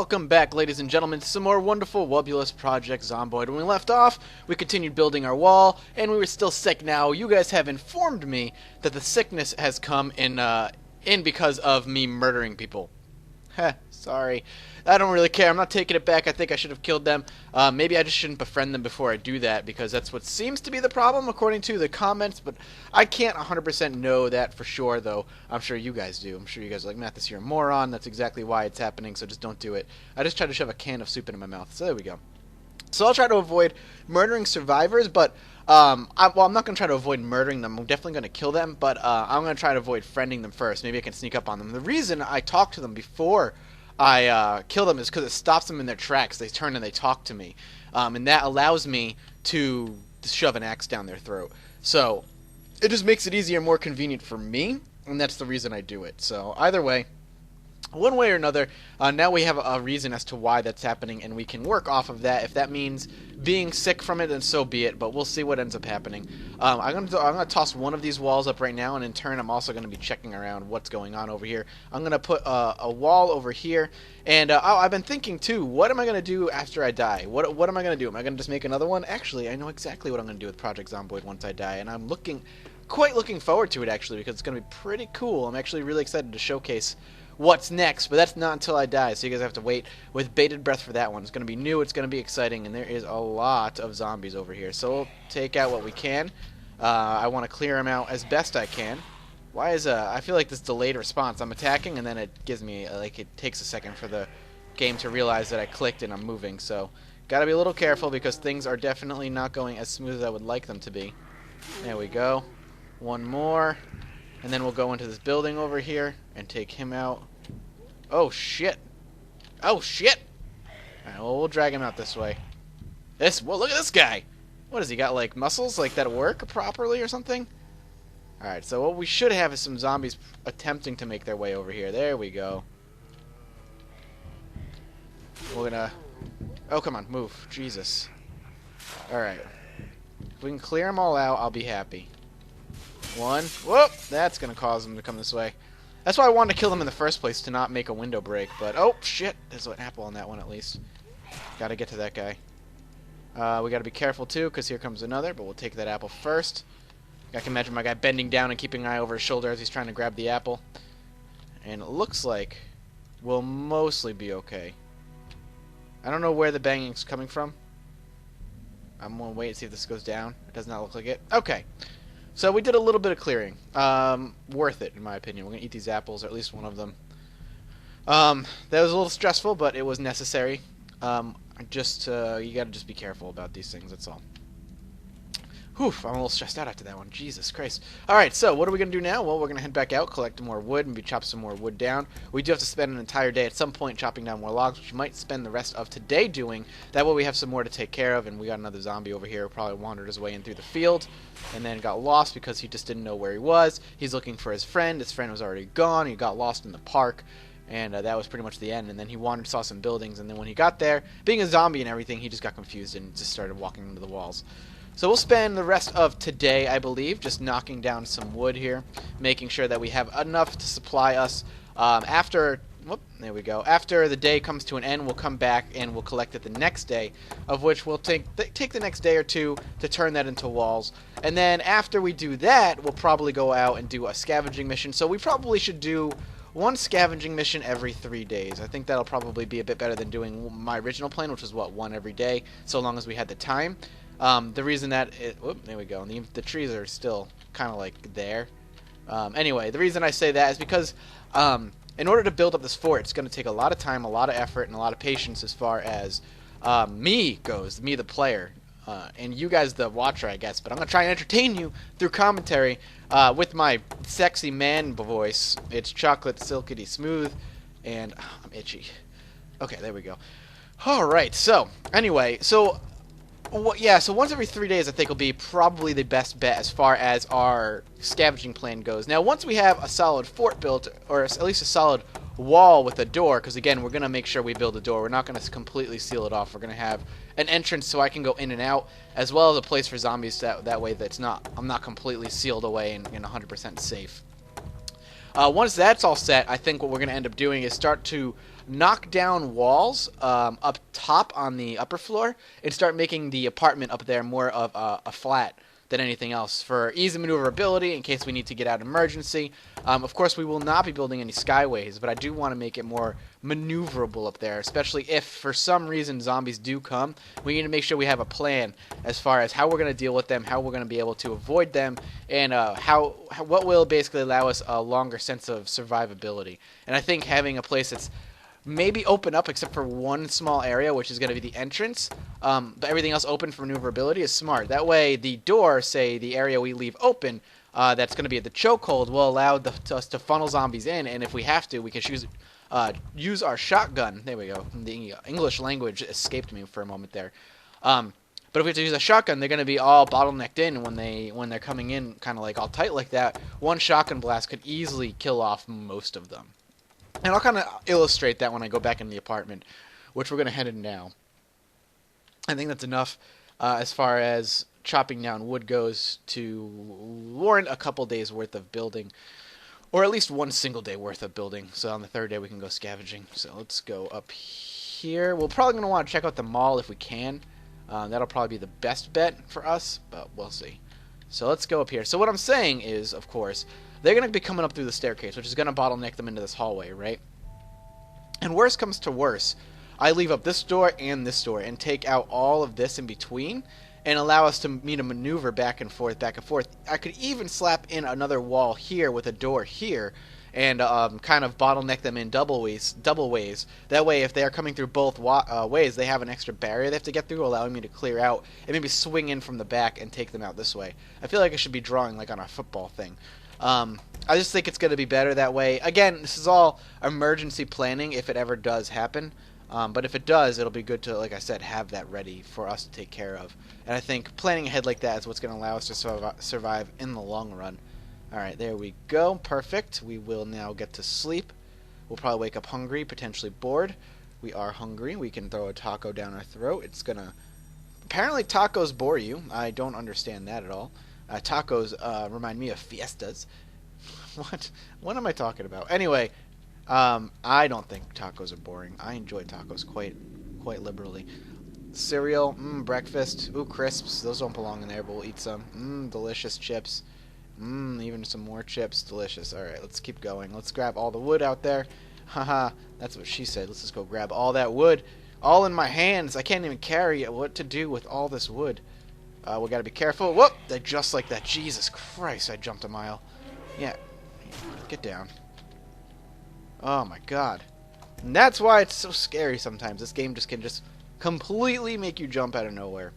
Welcome back, ladies and gentlemen, to some more wonderful Wobulous Project Zomboid. When we left off, we continued building our wall, and we were still sick. Now, you guys have informed me that the sickness has come in because of me murdering people. Heh, sorry. I don't really care. I'm not taking it back. I think I should have killed them. Maybe I just shouldn't befriend them before I do that, because that's what seems to be the problem, according to the comments, but I can't 100% know that for sure, though. I'm sure you guys do. I'm sure you guys are like, Matt, this you're a moron. That's exactly why it's happening, so just don't do it. I just tried to shove a can of soup into my mouth, so there we go. So I'll try to avoid murdering survivors, but I'm not going to try to avoid murdering them. I'm definitely going to kill them, but I'm going to try to avoid friending them first. Maybe I can sneak up on them. The reason I talk to them before I kill them is because it stops them in their tracks. They turn and they talk to me, and that allows me to shove an axe down their throat. So it just makes it easier and more convenient for me, and that's the reason I do it. So either way, one way or another, now we have a reason as to why that's happening, and we can work off of that. If that means being sick from it, then so be it, but we'll see what ends up happening. I'm gonna toss one of these walls up right now, and in turn I'm also going to be checking around what's going on over here. I'm going to put a wall over here, and I've been thinking too, what am I going to do after I die? What am I going to do? Am I going to just make another one? Actually, I know exactly what I'm going to do with Project Zomboid once I die, and I'm quite looking forward to it, actually, because it's going to be pretty cool. I'm actually really excited to showcase what's next, but that's not until I die, so you guys have to wait with bated breath for that one. It's going to be new, it's going to be exciting, and there is a lot of zombies over here, so we'll take out what we can. I want to clear them out as best I can. Why is I feel like this delayed response. I'm attacking, and then it gives me, like, it takes a second for the game to realize that I clicked and I'm moving, so gotta be a little careful because things are definitely not going as smooth as I would like them to be. There we go. One more, and then we'll go into this building over here and take him out. Oh, shit. Oh, shit. Alright, well, we'll drag him out this way. Well, look at this guy. What, has he got, like, muscles, like, that work properly or something? Alright, so what we should have is some zombies attempting to make their way over here. There we go. We're gonna... Oh, come on, move. Jesus. Alright. If we can clear them all out, I'll be happy. One. Whoop! That's gonna cause them to come this way. That's why I wanted to kill them in the first place, to not make a window break, but... Oh, shit! There's an apple on that one, at least. Gotta get to that guy. We gotta be careful, too, because here comes another, but we'll take that apple first. I can imagine my guy bending down and keeping an eye over his shoulder as he's trying to grab the apple. And it looks like we'll mostly be okay. I don't know where the banging's coming from. I'm gonna wait and see if this goes down. It does not look like it. Okay. So we did a little bit of clearing. Worth it, in my opinion. We're going to eat these apples, or at least one of them. That was a little stressful, but it was necessary. You got to just be careful about these things, that's all. Whew, I'm a little stressed out after that one. Jesus Christ. Alright, so what are we going to do now? Well, we're going to head back out, collect more wood, and chop some more wood down. We do have to spend an entire day at some point chopping down more logs, which we might spend the rest of today doing. That way we have some more to take care of, and we got another zombie over here who probably wandered his way in through the field, and then got lost because he just didn't know where he was. He's looking for his friend. His friend was already gone. He got lost in the park, and that was pretty much the end. And then he wandered, saw some buildings, and then when he got there, being a zombie and everything, he just got confused and just started walking into the walls. So we'll spend the rest of today, I believe, just knocking down some wood here, making sure that we have enough to supply us. There we go. After the day comes to an end, we'll come back and we'll collect it the next day, of which we'll take the next day or two to turn that into walls. And then after we do that, we'll probably go out and do a scavenging mission. So we probably should do one scavenging mission every 3 days. I think that'll probably be a bit better than doing my original plan, which was, what, one every day, so long as we had the time. The reason that there we go. And the trees are still kind of like there. Anyway, the reason I say that is because in order to build up this fort, it's going to take a lot of time, a lot of effort, and a lot of patience as far as me goes, me the player, and you guys the watcher, I guess. But I'm going to try and entertain you through commentary with my sexy man voice. It's chocolate silkety smooth, and I'm itchy. Okay, there we go. All right, so anyway, so once every 3 days I think will be probably the best bet as far as our scavenging plan goes. Now, once we have a solid fort built, or at least a solid wall with a door, because again, we're going to make sure we build a door. We're not going to completely seal it off. We're going to have an entrance so I can go in and out, as well as a place for zombies that way that I'm not completely sealed away and 100% safe. Once that's all set, I think what we're going to end up doing is start to knock down walls up top on the upper floor and start making the apartment up there more of a flat than anything else for ease of maneuverability in case we need to get out emergency. Of course, we will not be building any skyways, but I do want to make it more maneuverable up there, especially if for some reason zombies do come. We need to make sure we have a plan as far as how we're going to deal with them, how we're going to be able to avoid them, and what will basically allow us a longer sense of survivability. And I think having a place that's maybe open up except for one small area, which is going to be the entrance, but everything else open for maneuverability is smart. That way the door, say the area we leave open, that's going to be at the chokehold, will allow us to funnel zombies in, and if we have to, we can use our shotgun. There we go. The English language escaped me for a moment there. But if we have to use a shotgun, they're going to be all bottlenecked in when they're coming in kind of like all tight like that. One shotgun blast could easily kill off most of them. And I'll kind of illustrate that when I go back in the apartment, which we're going to head in now. I think that's enough as far as chopping down wood goes to warrant a couple days worth of building, or at least one single day worth of building. So on the third day we can go scavenging. So let's go up here. We're probably going to want to check out the mall if we can. That'll probably be the best bet for us, but we'll see. So let's go up here. So what I'm saying is, of course, they're going to be coming up through the staircase, which is going to bottleneck them into this hallway, right? And worst comes to worse, I leave up this door and take out all of this in between and allow us to maneuver back and forth, back and forth. I could even slap in another wall here with a door here and kind of bottleneck them in double ways. That way, if they are coming through both ways, they have an extra barrier they have to get through, allowing me to clear out and maybe swing in from the back and take them out this way. I feel like I should be drawing like on a football thing. I just think it's going to be better that way. Again, this is all emergency planning if it ever does happen. But if it does, it'll be good to, like I said, have that ready for us to take care of. And I think planning ahead like that is what's going to allow us to survive in the long run. Alright, there we go. Perfect. We will now get to sleep. We'll probably wake up hungry, potentially bored. We are hungry. We can throw a taco down our throat. It's going to... Apparently tacos bore you. I don't understand that at all. Tacos remind me of fiestas. What am I talking about? Anyway, I don't think tacos are boring. I enjoy tacos quite liberally. Cereal, breakfast, ooh, crisps. Those don't belong in there, but we'll eat some. Delicious chips. Even some more chips. Delicious. All right, let's keep going. Let's grab all the wood out there. Haha, that's what she said. Let's just go grab all that wood. All in my hands. I can't even carry it. What to do with all this wood? We gotta be careful. Whoop! Just like that. Jesus Christ, I jumped a mile. Yeah. Get down. Oh my god. And that's why it's so scary sometimes. This game can just completely make you jump out of nowhere.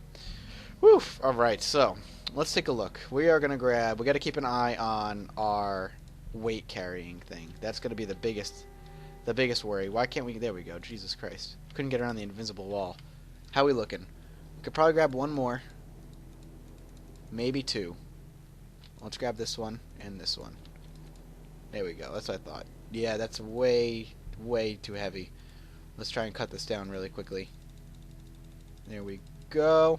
Whew. Alright, so let's take a look. We gotta keep an eye on our weight carrying thing. That's gonna be the biggest worry. Why can't we... There we go. Jesus Christ. Couldn't get around the invisible wall. How we looking? We could probably grab one more. Maybe two. Let's grab this one and this one. There we go. That's what I thought. Yeah, that's way too heavy. Let's try and cut this down really quickly. There we go.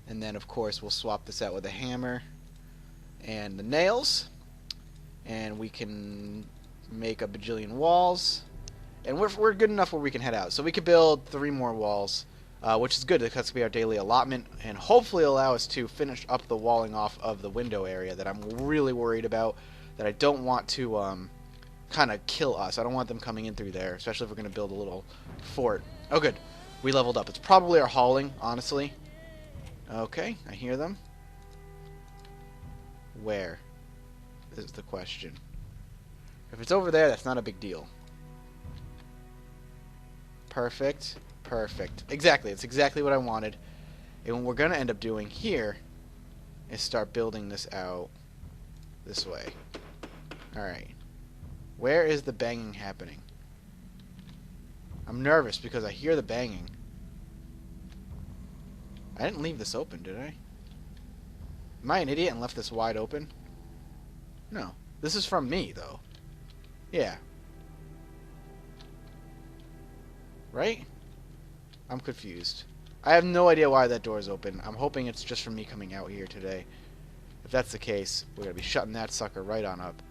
And then, of course, we'll swap this out with a hammer and the nails. And we can make a bajillion walls. And we're good enough where we can head out. So we could build 3 more walls. Which is good, because that's going to be our daily allotment, and hopefully allow us to finish up the walling off of the window area that I'm really worried about, that I don't want to kind of kill us. I don't want them coming in through there, especially if we're going to build a little fort. Oh, good. We leveled up. It's probably our hauling, honestly. Okay, I hear them. Where is the question? If it's over there, that's not a big deal. Perfect. Perfect. Exactly. It's exactly what I wanted. And what we're going to end up doing here is start building this out this way. Alright. Where is the banging happening? I'm nervous because I hear the banging. I didn't leave this open, did I? Am I an idiot and left this wide open? No. This is from me, though. Yeah. Right? I'm confused. I have no idea why that door is open. I'm hoping it's just from me coming out here today. If that's the case, we're going to be shutting that sucker right on up.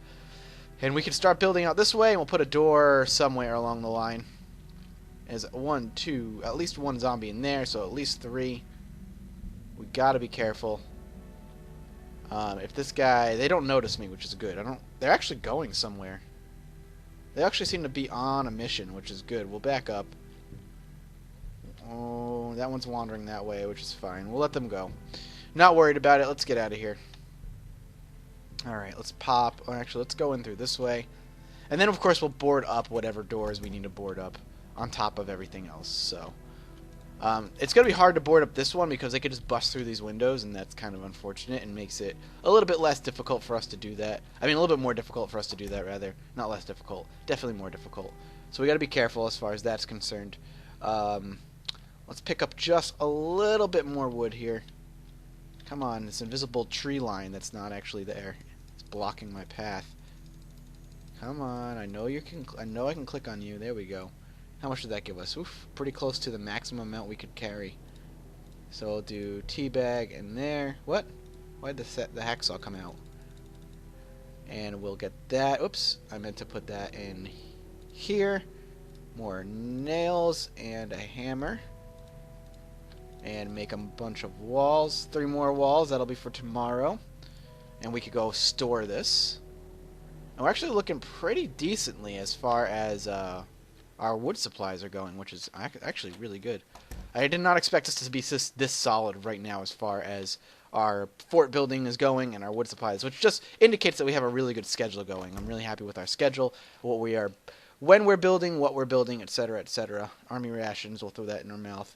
And we can start building out this way, and we'll put a door somewhere along the line. There's one, two, at least one zombie in there, so at least 3. We gotta be careful. If this guy... They don't notice me, which is good. They're actually going somewhere. They actually seem to be on a mission, which is good. We'll back up. Oh, that one's wandering that way, which is fine. We'll let them go. Not worried about it. Let's get out of here. Alright, let's pop. Or actually, let's go in through this way. And then, of course, we'll board up whatever doors we need to board up on top of everything else. So, it's going to be hard to board up this one because they could just bust through these windows, and that's kind of unfortunate and makes it a little bit less difficult for us to do that. I mean, a little bit more difficult for us to do that, rather. Not less difficult. Definitely more difficult. So we got to be careful as far as that's concerned. Let's pick up just a little bit more wood here. Come on, this invisible tree line that's not actually there. It's blocking my path. Come on, I know you can. I know I can click on you. There we go. How much did that give us? Oof, pretty close to the maximum amount we could carry. So we'll do teabag in there. What? Why'd the hacksaw come out? And we'll get that. Oops, I meant to put that in here. More nails and a hammer. And make a bunch of walls. 3 more walls. That'll be for tomorrow. And we could go store this. And we're actually looking pretty decently as far as our wood supplies are going, which is actually really good. I did not expect us to be this solid right now as far as our fort building is going and our wood supplies, which just indicates that we have a really good schedule going. I'm really happy with our schedule, when we're building, what we're building, etc., etc. Army rations, we'll throw that in our mouth.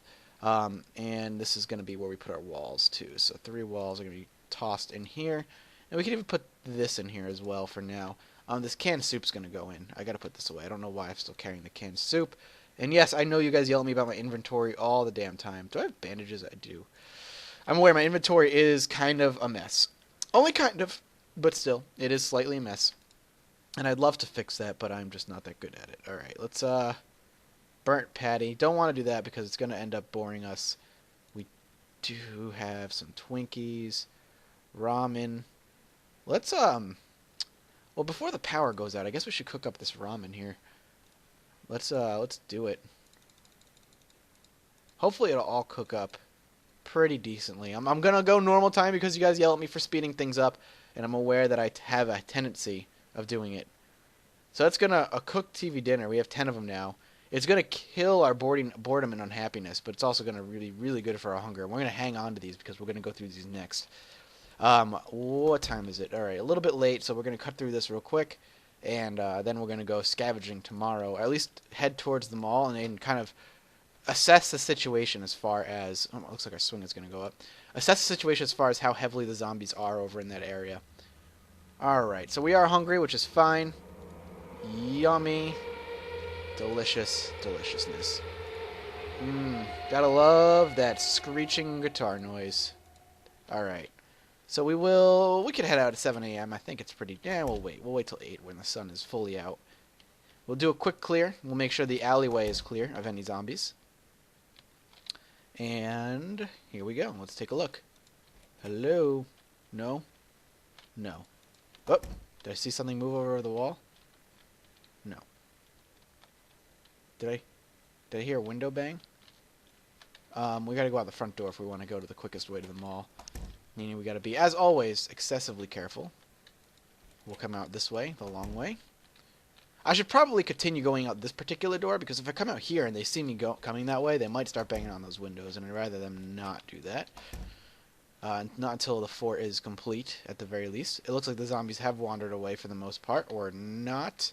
And this is going to be where we put our walls too. So 3 walls are going to be tossed in here. And we can even put this in here as well for now. This canned soup's going to go in. I got to put this away. I don't know why I'm still carrying the canned soup. And yes, I know you guys yell at me about my inventory all the damn time. Do I have bandages? I do. I'm aware my inventory is kind of a mess. Only kind of, but still, it is slightly a mess. And I'd love to fix that, but I'm just not that good at it. Alright, let's, burnt patty. Don't want to do that because it's going to end up boring us. We do have some Twinkies, ramen. Let's, well, before the power goes out, I guess we should cook up this ramen here. Let's do it. Hopefully it'll all cook up pretty decently. I'm gonna go normal time because you guys yell at me for speeding things up, and I'm aware that I have a tendency of doing it. So that's gonna a cooked TV dinner. We have 10 of them now. It's gonna kill our boredom and unhappiness, but it's also gonna really good for our hunger. And we're gonna hang on to these because we're gonna go through these next. What time is it? Alright, a little bit late, so we're going to cut through this real quick, and then we're going to go scavenging tomorrow, or at least head towards the mall, and then kind of assess the situation as far as, oh, it looks like our swing is going to go up, assess the situation as far as how heavily the zombies are over in that area. Alright, so we are hungry, which is fine. Yummy. Delicious deliciousness. Gotta love that screeching guitar noise. Alright. So we could head out at 7 a.m. I think it's pretty, we'll wait. We'll wait till 8 when the sun is fully out. We'll do a quick clear. We'll make sure the alleyway is clear of any zombies. And here we go. Let's take a look. Hello? No? No. Oh, did I see something move over the wall? No. Did I hear a window bang? We gotta go out the front door if we want to go to the quickest way to the mall. Meaning we gotta be, as always, excessively careful. We'll come out this way, the long way. I should probably continue going out this particular door, because if I come out here and they see me coming that way, they might start banging on those windows, and I'd rather them not do that. Not until the fort is complete, at the very least. It looks like the zombies have wandered away for the most part, or not.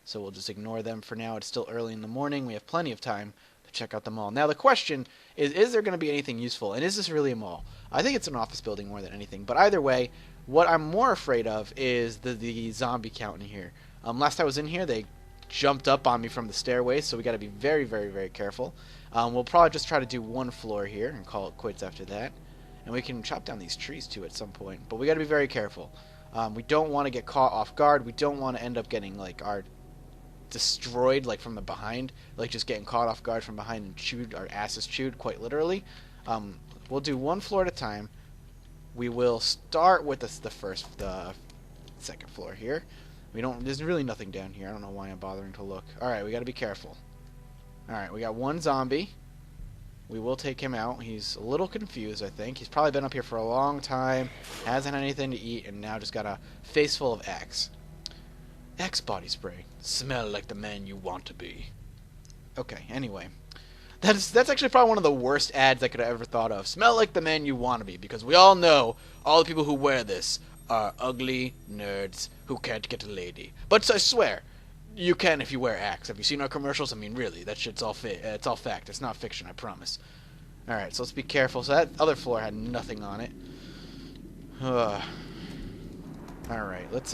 So we'll just ignore them for now. It's still early in the morning. We have plenty of time to check out the mall. Now the question is there going to be anything useful? And is this really a mall? I think it's an office building more than anything. But either way, what I'm more afraid of is the zombie count in here. Last I was in here, they jumped up on me from the stairway, so we got to be very careful. We'll probably just try to do 1 floor here and call it quits after that. And we can chop down these trees too at some point. But we got to be very careful. We don't want to get caught off guard. We don't want to end up getting like our destroyed like from the behind, like just getting caught off guard from behind and chewed, our asses chewed, quite literally. We'll do 1 floor at a time. We will start with the second floor here. There's really nothing down here. I don't know why I'm bothering to look. Alright, we gotta be careful. Alright, we got one zombie. We will take him out. He's a little confused, I think. He's probably been up here for a long time, hasn't had anything to eat, and now just got a face full of X. X body spray. Smell like the man you want to be. Okay, anyway. That's actually probably one of the worst ads I could have ever thought of. Smell like the man you want to be, because we all know all the people who wear this are ugly nerds who can't get a lady. But I swear, you can if you wear Axe. Have you seen our commercials? I mean, really, that shit's all it's all fact. It's not fiction, I promise. Alright, so let's be careful. So that other floor had nothing on it. Alright, let's,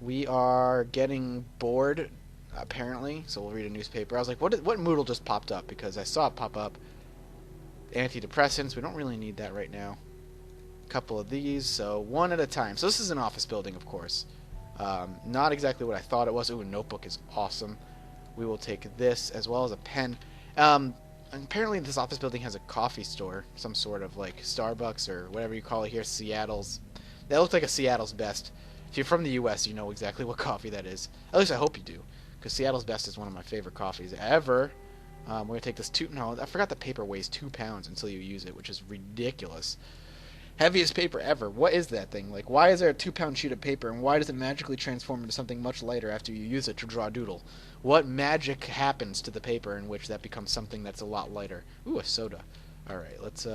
we are getting bored, apparently, so we'll read a newspaper. I was like, what Moodle just popped up? Because I saw it pop up. Antidepressants, we don't really need that right now. A couple of these, so one at a time. So this is an office building, of course. Not exactly what I thought it was. Ooh, a notebook is awesome. We will take this as well as a pen. Apparently this office building has a coffee store, some sort of like Starbucks or whatever you call it here, Seattle's. That looks like a Seattle's Best. If you're from the U.S., you know exactly what coffee that is. At least I hope you do, because Seattle's Best is one of my favorite coffees ever. We're going to take this no, I forgot the paper weighs 2 pounds until you use it, which is ridiculous. Heaviest paper ever. What is that thing? Like, why is there a 2-pound sheet of paper, and why does it magically transform into something much lighter after you use it to draw a doodle? What magic happens to the paper in which that becomes something that's a lot lighter? Ooh, a soda. Alright, let's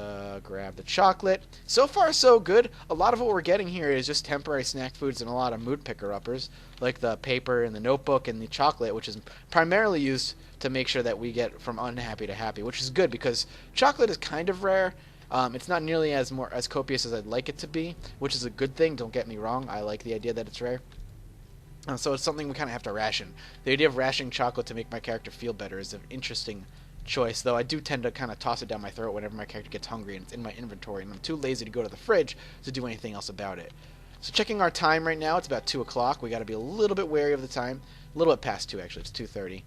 grab the chocolate. So far, so good. A lot of what we're getting here is just temporary snack foods and a lot of mood picker-uppers, like the paper and the notebook and the chocolate, which is primarily used to make sure that we get from unhappy to happy, which is good because chocolate is kind of rare. It's not nearly as copious as I'd like it to be, which is a good thing. Don't get me wrong. I like the idea that it's rare. So it's something we kind of have to ration. The idea of rationing chocolate to make my character feel better is an interesting choice, though I do tend to kind of toss it down my throat whenever my character gets hungry and it's in my inventory, and I'm too lazy to go to the fridge to do anything else about it. So checking our time right now, it's about 2 o'clock. We got to be a little bit wary of the time. A little bit past 2, actually. It's 2:30.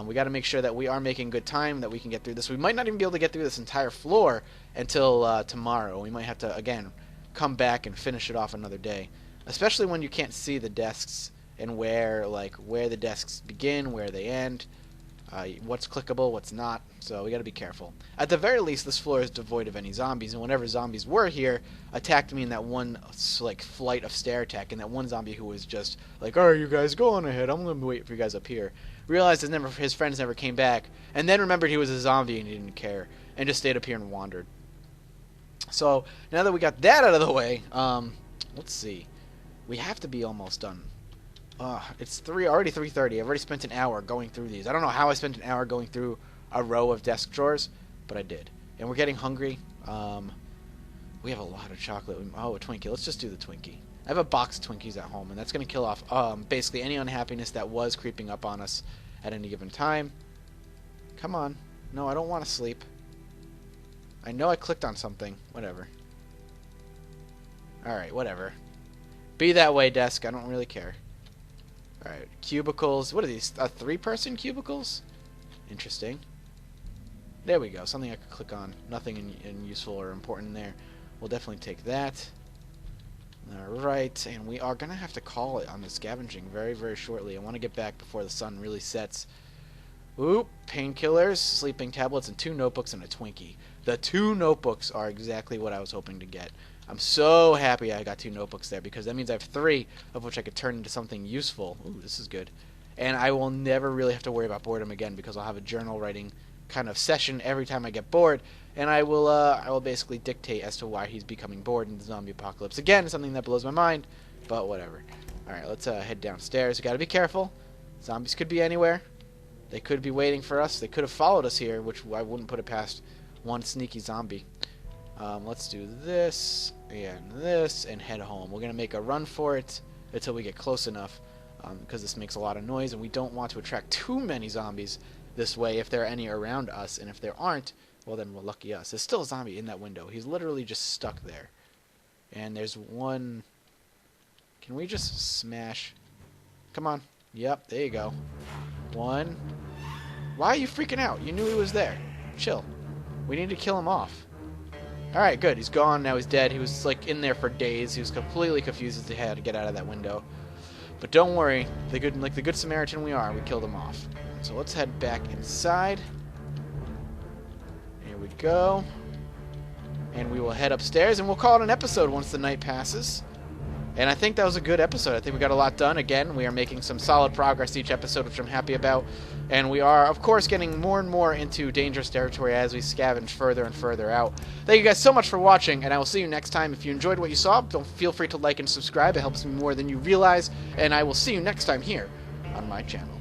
We got to make sure that we are making good time, that we can get through this. We might not even be able to get through this entire floor until tomorrow. We might have to, again, come back and finish it off another day, especially when you can't see the desks and where the desks begin, where they end, what's clickable, what's not. So we got to be careful. At the very least, this floor is devoid of any zombies, and whenever zombies were here, attacked me in that one flight of stair attack, and that one zombie who was just like, "All right, you guys go on ahead. I'm gonna wait for you guys up here." Realized his friends never came back, and then remembered he was a zombie and he didn't care, and just stayed up here and wandered. So now that we got that out of the way, let's see. We have to be almost done. It's already 3:30. I've already spent an hour going through these. I don't know how I spent an hour going through a row of desk drawers, but I did. And we're getting hungry. We have a lot of chocolate. Oh, a Twinkie. Let's just do the Twinkie. I have a box of Twinkies at home, and that's going to kill off basically any unhappiness that was creeping up on us at any given time. Come on. No, I don't want to sleep. I know I clicked on something. Whatever. Alright, whatever. Be that way, desk. I don't really care. Alright, cubicles. What are these? 3-person cubicles? Interesting. There we go. Something I could click on. Nothing in useful or important in there. We'll definitely take that. Alright, and we are going to have to call it on the scavenging very, very shortly. I want to get back before the sun really sets. Oop, painkillers, sleeping tablets, and 2 notebooks and a Twinkie. The 2 notebooks are exactly what I was hoping to get. I'm so happy I got 2 notebooks there, because that means I have 3 of which I could turn into something useful. Ooh, this is good. And I will never really have to worry about boredom again, because I'll have a journal writing kind of session every time I get bored, and I will basically dictate as to why he's becoming bored in the zombie apocalypse. Again, something that blows my mind, but whatever. Alright, let's head downstairs. We gotta be careful. Zombies could be anywhere. They could be waiting for us. They could have followed us here, which I wouldn't put it past one sneaky zombie. Let's do this and head home. We're gonna make a run for it until we get close enough, because this makes a lot of noise, and we don't want to attract too many zombies this way if there are any around us, and if there aren't, well then, well, lucky us. There's still a zombie in that window. He's literally just stuck there. And there's one... Can we just smash? Come on. Yep, there you go. 1. Why are you freaking out? You knew he was there. Chill. We need to kill him off. Alright, good. He's gone. Now he's dead. He was, in there for days. He was completely confused as to how to get out of that window. But don't worry. The good Samaritan we are, we killed him off. So let's head back inside. Here we go. And we will head upstairs, and we'll call it an episode once the night passes. And I think that was a good episode. I think we got a lot done. Again, we are making some solid progress each episode, which I'm happy about. And we are, of course, getting more and more into dangerous territory as we scavenge further and further out. Thank you guys so much for watching, and I will see you next time. If you enjoyed what you saw, don't feel free to like and subscribe. It helps me more than you realize. And I will see you next time here on my channel.